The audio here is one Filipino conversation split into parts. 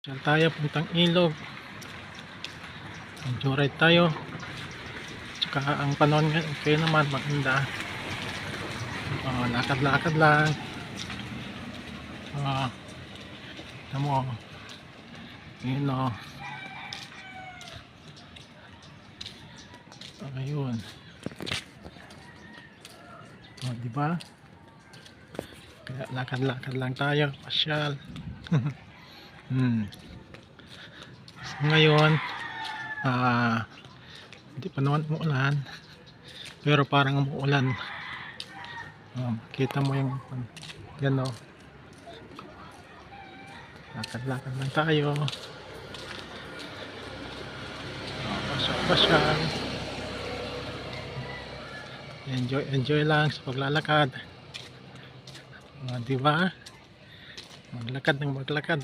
Diyan tayo puntang ilog. Enjoy ride tayo. Tsaka ang panahon ngayon okay naman, maganda. Lakad-lakad lang. Tama mo. Yun o. Ayun. Diba? Kaya lakad-lakad lang tayo. Pasyal. So, ngayon hindi pa naman umuulan, pero parang umuulan. Kita mo yung yan o. Lakad-lakad lang tayo. Pasyal. Enjoy lang sa paglalakad. Diba? Maglakad ng maglakad.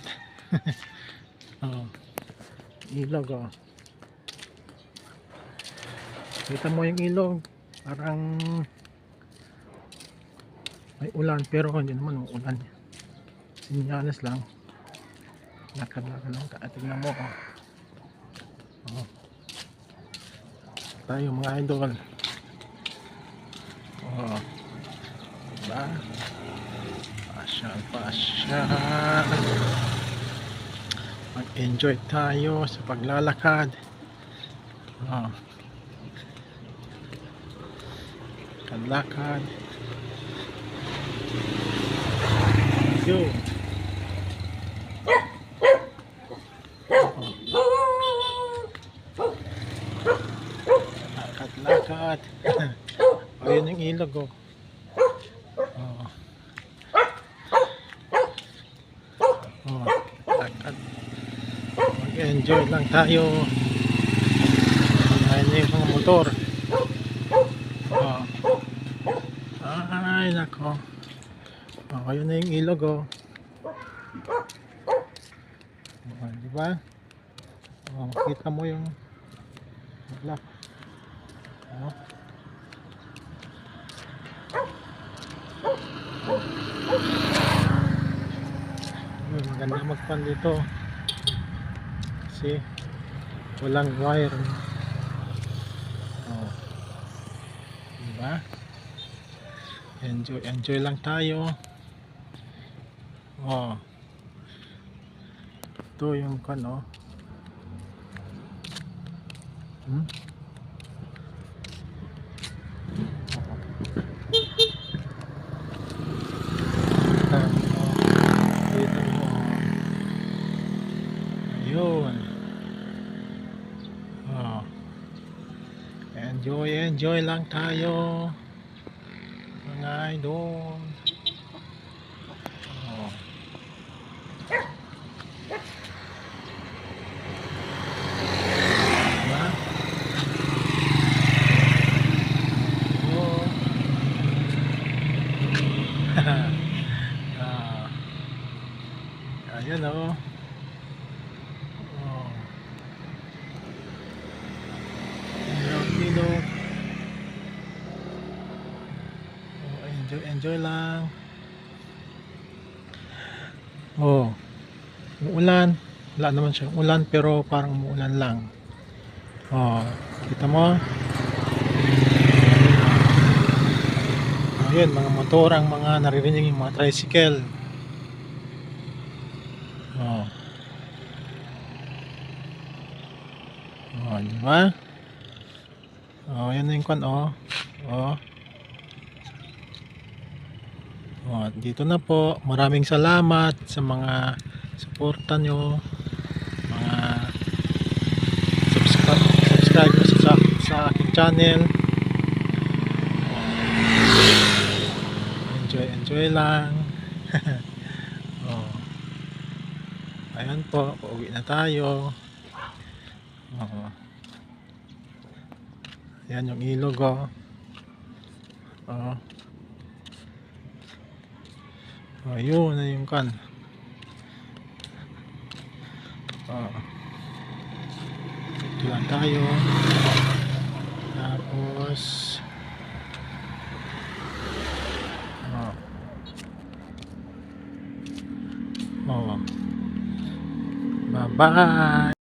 Ilog o. Kita mo yung ilog, parang may ulan pero hindi naman ulan. Sinyales lang. Lakad-lakad lang. Tingnan mo o. Tayo mga idol. Diba? Pasyal. Mag-enjoy tayo sa paglalakad. Lakad. Yo. Lakad. Ayun yung ilog o. Lakad. Mag-enjoy lang tayo. Ayun yung mga motor. Ay nako. Ayun na yung ilog o. Diba? Kita mo yung black. Maganda magpan dito kasi walang wire. Diba? Enjoy lang tayo. Ito yung kano. Ayun. Enjoy lang tayo mga idol. Ayan o. Enjoy lang. Umuulan. Wala naman siyang ulan pero parang umuulan lang. Kita mo? Ayun, mga motor ang mga naririnig, yung mga tricycle. Diba? Yan na yung kwan dito na po. Maraming salamat sa mga suporta nyo, mga subscribers sa aking channel. Enjoy lang. Ayan po, pauwi na tayo. Ayan yung ilog ayun na yung kan. Ito lang tayo. Tapos Bye-bye.